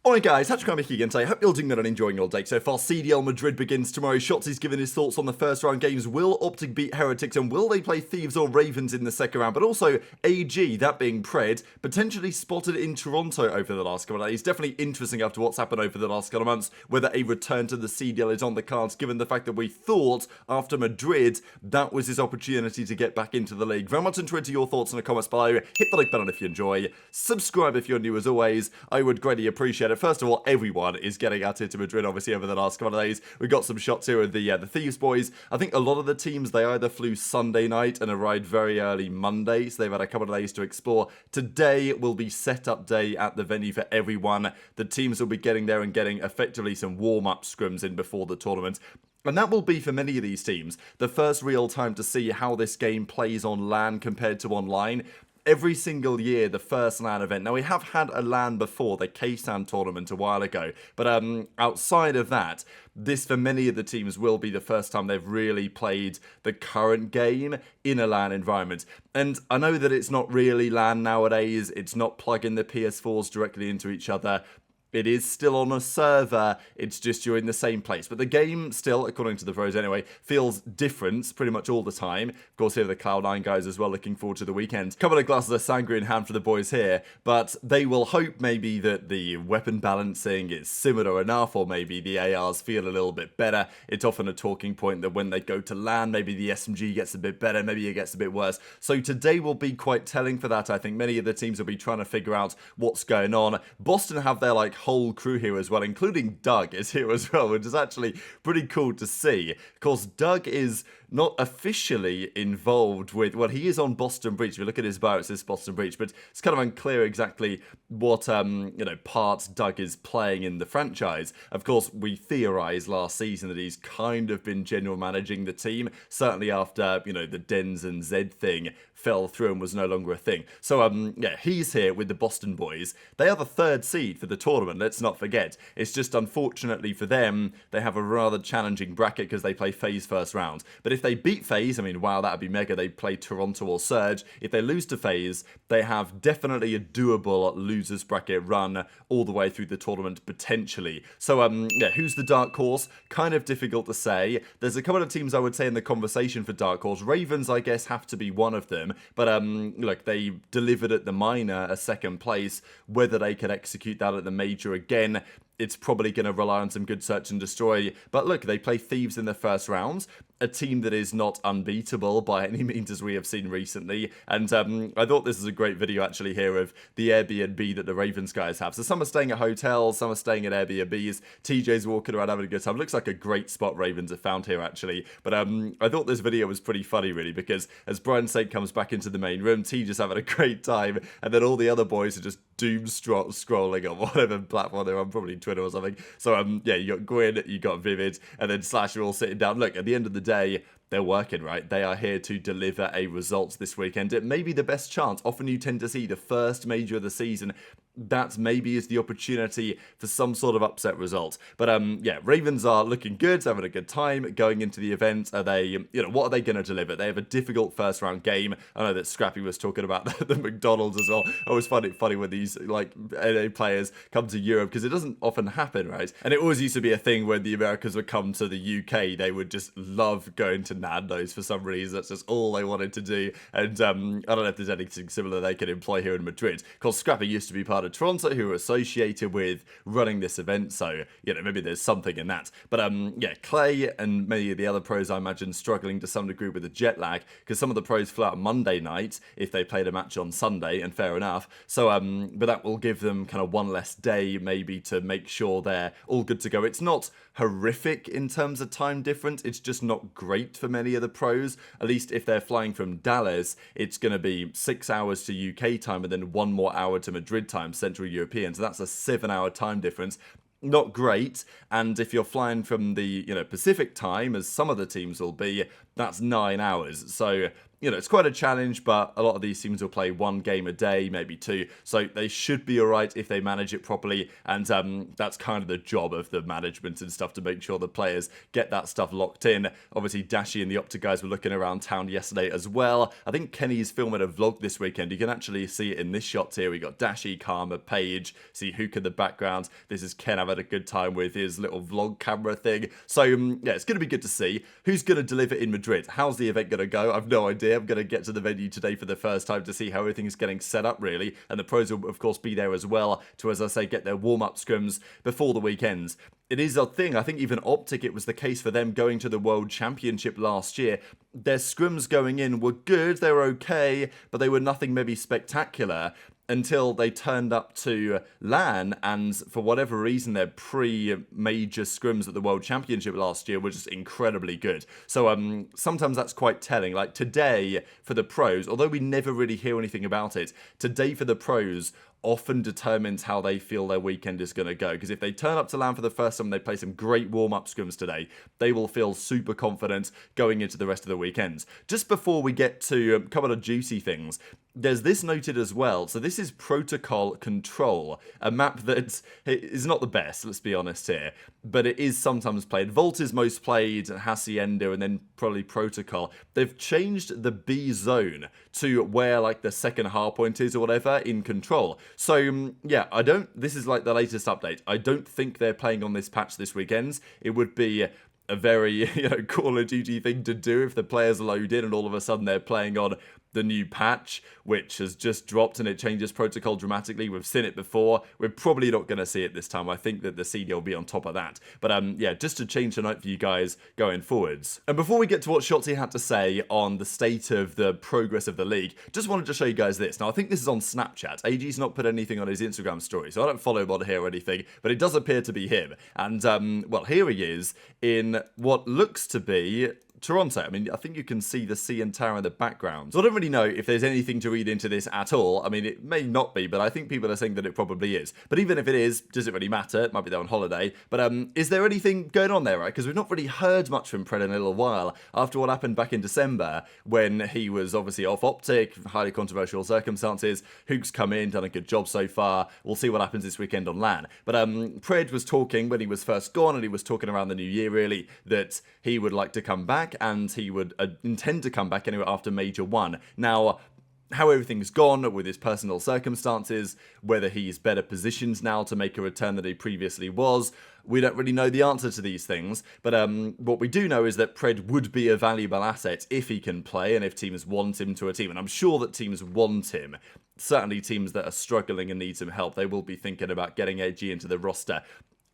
Alright guys, TacticalRab here again today. Hope you're doing good and enjoying your day so far. CDL Madrid begins tomorrow. Shotzzy's given his thoughts on the first round games. Will OpTic beat Heretics and will they play Thieves or Ravens in the second round? But also aBeZy, that being Pred, potentially spotted in Toronto over the last couple of days. Definitely interesting after what's happened over the last couple of months, whether a return to the CDL is on the cards, given the fact that we thought after Madrid that was his opportunity to get back into the league. Very much into your thoughts in the comments below. Hit the like button if you enjoy. Subscribe if you're new as always. I would greatly appreciate it. First of all, everyone is getting at it to Madrid, obviously, over the last couple of days. We got some shots here of the Thieves boys. I think a lot of the teams, they either flew Sunday night and arrived very early Monday, so they've had a couple of days to explore. Today will be setup day at the venue for everyone. The teams will be getting there and getting effectively some warm-up scrims in before the tournament. And that will be, for many of these teams, the first real time to see how this game plays on LAN compared to online. Every single year, the first LAN event. Now, we have had a LAN before, the K-Stan tournament a while ago. But outside of that, this, for many of the teams, will be the first time they've really played the current game in a LAN environment. And I know that it's not really LAN nowadays. It's not plugging the PS4s directly into each other. It is still on a server, it's just you're in the same place. But the game still, according to the pros anyway, feels different pretty much all the time. Of course, here are the Cloud9 guys as well, looking forward to the weekend. Couple of glasses of sangria in hand for the boys here, but they will hope maybe that the weapon balancing is similar enough, or maybe the ARs feel a little bit better. It's often a talking point that when they go to LAN, maybe the SMG gets a bit better, maybe it gets a bit worse. So today will be quite telling for that. I think many of the teams will be trying to figure out what's going on. Boston have their whole crew here as well, including Doug is here as well, which is actually pretty cool to see. Of course, Doug is not officially involved with, well, he is on Boston Breach. If you look at his bio, it says Boston Breach, but it's kind of unclear exactly what, parts Doug is playing in the franchise. Of course, we theorized last season that he's kind of been general managing the team, certainly after, the Dens and Zed thing fell through and was no longer a thing. So, yeah, he's here with the Boston boys. They are the third seed for the tournament, let's not forget. It's just, unfortunately for them, they have a rather challenging bracket because they play FaZe first round. But if they beat FaZe, I mean, wow, that would be mega. They play Toronto or Surge. If they lose to FaZe, they have definitely a doable losers bracket run all the way through the tournament, potentially. So, yeah, who's the dark horse? Kind of difficult to say. There's a couple of teams I would say in the conversation for dark horse. Ravens, I guess, have to be one of them. But, look, they delivered at the minor a second place. Whether they can execute that at the major again, it's probably going to rely on some good search and destroy. But look, they play Thieves in the first round, a team that is not unbeatable by any means as we have seen recently. And I thought this is a great video actually here of the Airbnb that the Ravens guys have. So some are staying at hotels, some are staying at Airbnbs. TJ's walking around having a good time. Looks like a great spot Ravens have found here actually. But I thought this video was pretty funny really, because as Brian Saint comes back into the main room, TJ's having a great time, and then all the other boys are just doom scrolling on whatever platform they're on, probably Twitter or something. So yeah, you got Gwinn, you got Vivid, and then Slash are all sitting down. Look, at the end of the day, they're working, right? They are here to deliver a result this weekend. It may be the best chance. Often you tend to see the first major of the season. That maybe is the opportunity for some sort of upset result. But yeah, Ravens are looking good, having a good time going into the event. Are they, what are they going to deliver? They have a difficult first round game. I know that Scrappy was talking about the McDonald's as well. I always find it funny when these NA players come to Europe, because it doesn't often happen, right? And it always used to be a thing when the Americans would come to the UK, they would just love going to Nando's for some reason. That's just all they wanted to do. And I don't know if there's anything similar they can employ here in Madrid. Of course, Scrappy used to be part of Toronto, who are associated with running this event, so maybe there's something in that. But yeah, Clay and many of the other pros, I imagine, struggling to some degree with the jet lag, because some of the pros flew out Monday night if they played a match on Sunday, and fair enough. So but that will give them kind of one less day maybe to make sure they're all good to go. It's not horrific in terms of time difference, it's just not great for many of the pros. At least if they're flying from Dallas, it's going to be 6 hours to UK time and then 1 more hour to Madrid time, Central European. So that's a 7-hour time difference. Not great. And if you're flying from the Pacific time, as some of the teams will be, that's 9 hours. So, you know, it's quite a challenge, but a lot of these teams will play 1 game a day, maybe 2. So they should be all right if they manage it properly. And that's kind of the job of the management and stuff, to make sure the players get that stuff locked in. Obviously, Dashy and the OpTic guys were looking around town yesterday as well. I think Kenny's filming a vlog this weekend. You can actually see it in this shot here. We got Dashy, Karma, Paige, see Huke in the background. This is Ken having a good time with his little vlog camera thing. So, yeah, it's going to be good to see. Who's going to deliver in Madrid? How's the event going to go? I've no idea. I'm going to get to the venue today for the first time to see how everything's getting set up, really. And the pros will, of course, be there as well to, as I say, get their warm-up scrims before the weekends. It is a thing. I think even OpTic, it was the case for them going to the World Championship last year. Their scrims going in were good. They were okay, but they were nothing maybe spectacular, until they turned up to LAN, and for whatever reason, their pre-major scrims at the World Championship last year were just incredibly good. So sometimes that's quite telling. Like today for the pros, although we never really hear anything about it, today for the pros often determines how they feel their weekend is going to go. Because if they turn up to LAN for the first time and they play some great warm-up scrims today, they will feel super confident going into the rest of the weekends. Just before we get to a couple of juicy things, there's this noted as well. So this is Protocol Control, a map that is not the best, let's be honest here, but it is sometimes played. Vault is most played, Hacienda, and then probably Protocol. They've changed the B zone to where like the second hardpoint is or whatever in Control. So yeah, this is like the latest update. I don't think they're playing on this patch this weekend. It would be a very, Call of Duty thing to do if the players load in and all of a sudden they're playing on the new patch, which has just dropped and it changes protocol dramatically. We've seen it before. We're probably not going to see it this time. I think that the CDL will be on top of that. But yeah, just to change the note for you guys going forwards. And before we get to what Shotzzy had to say on the state of the progress of the league, just wanted to show you guys this. Now, I think this is on Snapchat. aG's not put anything on his Instagram story, so I don't follow him on here or anything, but it does appear to be him. And, well, here he is in what looks to be Toronto. I mean, I think you can see the sea and tower in the background. So I don't really know if there's anything to read into this at all. I mean, it may not be, but I think people are saying that it probably is. But even if it is, does it really matter? It might be there on holiday. But is there anything going on there, right? Because we've not really heard much from Pred in a little while after what happened back in December when he was obviously off OpTic, highly controversial circumstances. Huke's come in, done a good job so far. We'll see what happens this weekend on LAN. But Pred was talking when he was first gone, and he was talking around the new year, really, that he would like to come back, and he would intend to come back anyway after Major 1. Now, how everything's gone with his personal circumstances, whether he's better positioned now to make a return than he previously was, we don't really know the answer to these things. But what we do know is that Pred would be a valuable asset if he can play and if teams want him to a team. And I'm sure that teams want him. Certainly teams that are struggling and need some help, they will be thinking about getting aG into the roster.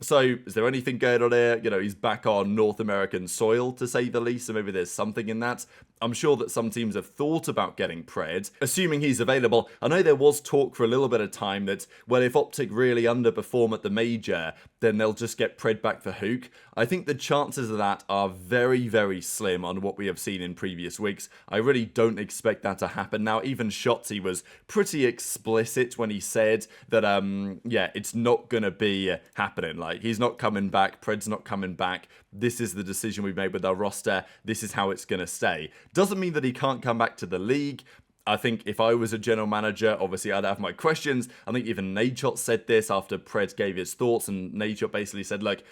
So, is there anything going on there? He's back on North American soil, to say the least, so maybe there's something in that. I'm sure that some teams have thought about getting Pred, assuming he's available. I know there was talk for a little bit of time that, well, if OpTic really underperform at the major, then they'll just get Pred back for Huke. I think the chances of that are very, very slim on what we have seen in previous weeks. I really don't expect that to happen. Now, even Shotzzy was pretty explicit when he said that, yeah, it's not going to be happening. Like, he's not coming back, Pred's not coming back. This is the decision we've made with our roster. This is how it's going to stay. Doesn't mean that he can't come back to the league. I think if I was a general manager, obviously I'd have my questions. I think even Nadeshot said this after Pred gave his thoughts, and Nadeshot basically said, like,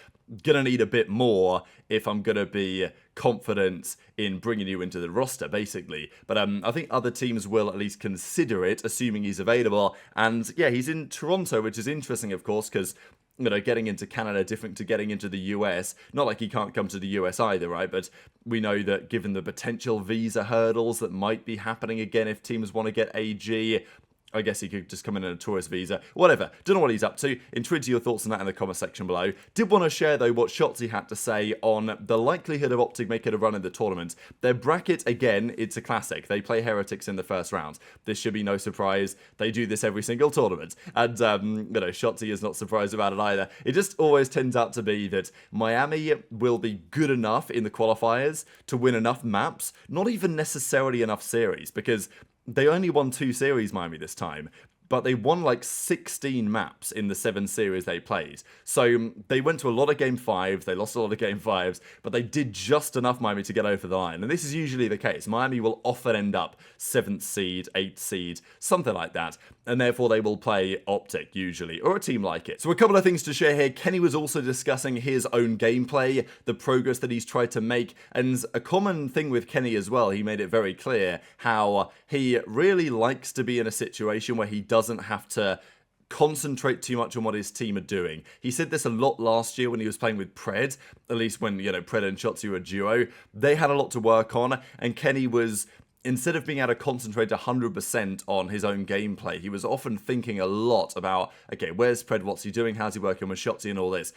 gonna need a bit more if I'm gonna be confident in bringing you into the roster, basically. But I think other teams will at least consider it, assuming he's available. And yeah, he's in Toronto, which is interesting, of course, because getting into Canada different to getting into the US. Not like he can't come to the US either, right? But we know that given the potential visa hurdles that might be happening again if teams want to get aG, I guess he could just come in a tourist visa. Whatever. Don't know what he's up to. Intrigued to your thoughts on that in the comment section below. Did want to share, though, what Shotzzy had to say on the likelihood of OpTic making a run in the tournament. Their bracket, again, it's a classic. They play Heretics in the first round. This should be no surprise. They do this every single tournament. And, Shotzzy is not surprised about it either. It just always tends out to be that Miami will be good enough in the qualifiers to win enough maps, not even necessarily enough series, because they only won 2 series, Miami, this time. but they won like 16 maps in the 7 series they played. So they went to a lot of game 5s, they lost a lot of game 5s, but they did just enough Miami to get over the line. And this is usually the case. Miami will often end up 7th seed, 8th seed, something like that. And therefore they will play OpTic usually, or a team like it. So a couple of things to share here. Kenny was also discussing his own gameplay, the progress that he's tried to make, and a common thing with Kenny as well, he made it very clear how he really likes to be in a situation where he doesn't have to concentrate too much on what his team are doing. He said this a lot last year when he was playing with Pred, at least when, Pred and Shotzzy were a duo. They had a lot to work on, and Kenny was, instead of being able to concentrate 100% on his own gameplay, he was often thinking a lot about, okay, where's Pred, what's he doing, how's he working with Shotzzy and all this.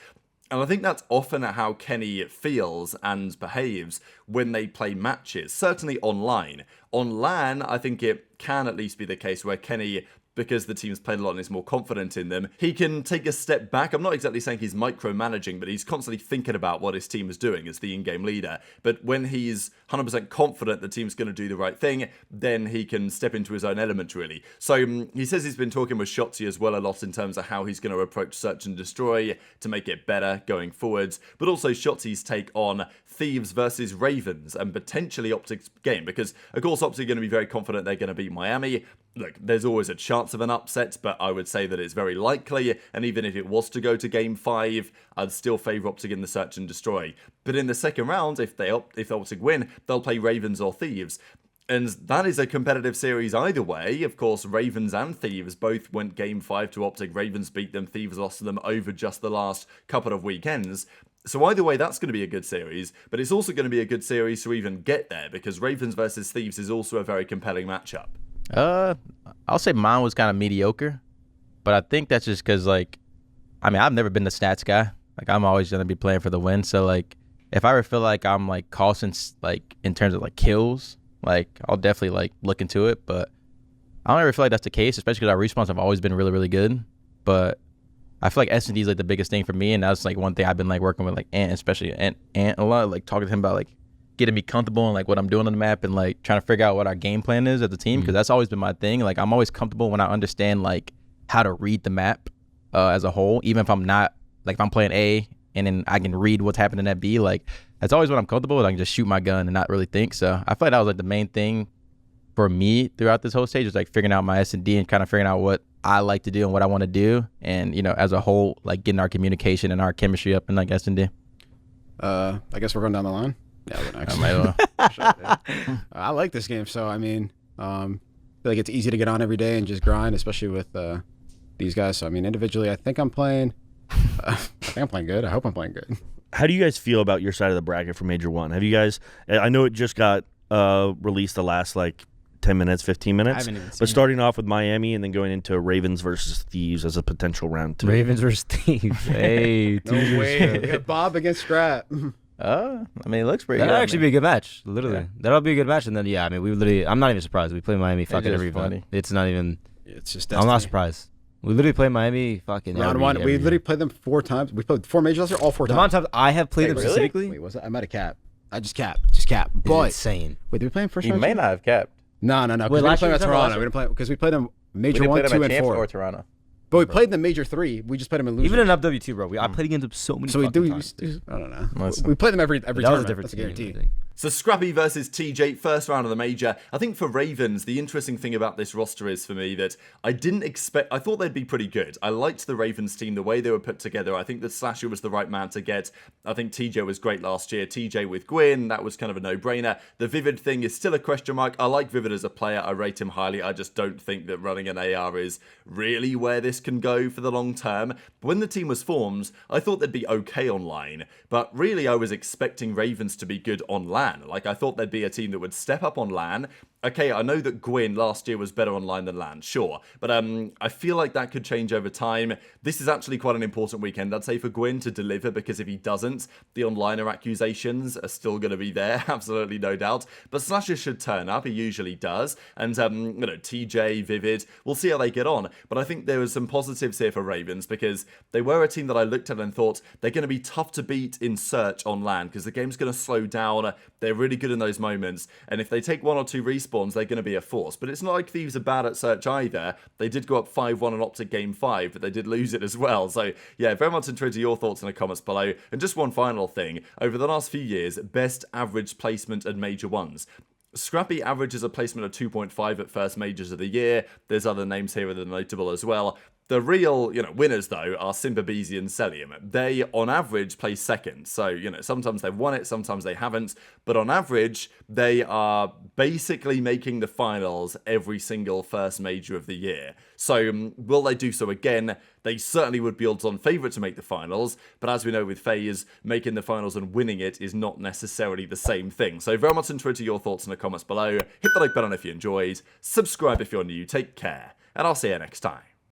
And I think that's often how Kenny feels and behaves when they play matches, certainly online. On LAN, I think it can at least be the case where Kenny, because the team's played a lot and is more confident in them, he can take a step back. I'm not exactly saying he's micromanaging, but he's constantly thinking about what his team is doing as the in-game leader. But when he's 100% confident the team's going to do the right thing, then he can step into his own element, really. So he says he's been talking with Shotzzy as well a lot in terms of how he's going to approach Search and Destroy to make it better going forwards, but also Shotzzy's take on Thieves versus Ravens and potentially OpTic's game, because of course OpTic are going to be very confident they're going to beat Miami. Look, there's always a chance of an upset, but I would say that it's very likely, and even if it was to go to game 5, I'd still favour OpTic in the Search and Destroy. But in the second round, if OpTic win, they'll play Ravens or Thieves. And that is a competitive series either way. Of course, Ravens and Thieves both went game 5 to OpTic. Ravens beat them, Thieves lost to them over just the last couple of weekends. So either way, that's going to be a good series, but it's also going to be a good series to even get there, because Ravens versus Thieves is also a very compelling matchup. I'll say mine was kind of mediocre, but I think that's just because, like, I mean, I've never been the stats guy. Like, I'm always going to be playing for the win. So, like, if I ever feel like I'm, like, costing, like, in terms of, like, kills, like, I'll definitely, like, look into it. But I don't ever feel like that's the case, especially because our respawns have always been really, really good. But I feel like S&D is, like, the biggest thing for me, and that's, like, one thing I've been, like, working with, like, Ant, especially Ant a lot, like, talking to him about, like, getting me comfortable and like what I'm doing on the map and like trying to figure out what our game plan is as a team, because that's always been my thing. Like, I'm always comfortable when I understand like how to read the map as a whole, even if I'm not, like, if I'm playing A and then I can read what's happening at B. Like, that's always what I'm comfortable with. I can just shoot my gun and not really think. So I feel like that was like the main thing for me throughout this whole stage, was like figuring out my S&D and kind of figuring out what I like to do and what I want to do, and as a whole, like getting our communication and our chemistry up in like S&D. I guess we're going down the line. Yeah, we're next. I like this game, so I mean, I feel like it's easy to get on every day and just grind, especially with these guys. So I mean, individually, I think I'm playing good. I hope I'm playing good. How do you guys feel about your side of the bracket for Major 1? Have you guys? I know it just got released the last like 10 minutes, 15 minutes. I haven't even seen but starting off with Miami and then going into Ravens versus Thieves as a potential round 2. Ravens versus Thieves. Hey, no way. We got Bob against Scrap. I mean, it looks pretty good. That'll actually be a good match, literally. Yeah. That'll be a good match. And then, yeah, I mean, we literally, I'm not even surprised. We play Miami fucking every event. It's not even, it's just destiny. I'm not surprised. We literally play Miami fucking round one. We literally played them 4 times. We played 4 majors last year, all 4 times. The amount of times I have played them specifically. Wait, was it? I'm at a cap. I just cap. But insane. Wait, did we play them first round? You may not have capped. No. Wait, we didn't play at Toronto. We didn't play because we played them Major 1, 2, and 4. Or Toronto. But we played them Major 3. We just played them in losers. Even in UpW2, bro. I played against them so many times. I don't know. We play them every tournament. That was a different guarantee. So Scrappy versus TJ, first round of the major. I think for Ravens, the interesting thing about this roster is for me that I thought they'd be pretty good. I liked the Ravens team, the way they were put together. I think that Slasher was the right man to get. I think TJ was great last year. TJ with Gwinn, that was kind of a no-brainer. The Vivid thing is still a question mark. I like Vivid as a player. I rate him highly. I just don't think that running an AR is really where this can go for the long term. But when the team was formed, I thought they'd be okay online. But really, I was expecting Ravens to be good on LAN. Like, I thought there'd be a team that would step up on LAN. Okay, I know that Gwinn last year was better online than LAN, sure. But I feel like that could change over time. This is actually quite an important weekend, I'd say, for Gwinn to deliver, because if he doesn't, the onliner accusations are still going to be there, absolutely no doubt. But Slasher should turn up, he usually does. And, TJ, Vivid, we'll see how they get on. But I think there was some positives here for Ravens, because they were a team that I looked at and thought they're going to be tough to beat in search on LAN, because the game's going to slow down. They're really good in those moments, and if they take 1 or 2 respawns, they're going to be a force. But it's not like Thieves are bad at search either. They did go up 5-1 on OpTic Game 5, but they did lose it as well. So, yeah, very much intrigued to your thoughts in the comments below. And just one final thing. Over the last few years, best average placement at Major 1s. Scrappy averages a placement of 2.5 at first majors of the year. There's other names here that are notable as well. The real, winners, though, are Simp, aBeZy, and Cellium. They, on average, place second. So, sometimes they've won it, sometimes they haven't. But on average, they are basically making the finals every single first major of the year. So, will they do so again? They certainly would be odds-on favourite to make the finals. But as we know with FaZe, making the finals and winning it is not necessarily the same thing. So, very much interested in your thoughts in the comments below. Hit the like button if you enjoyed. Subscribe if you're new. Take care. And I'll see you next time.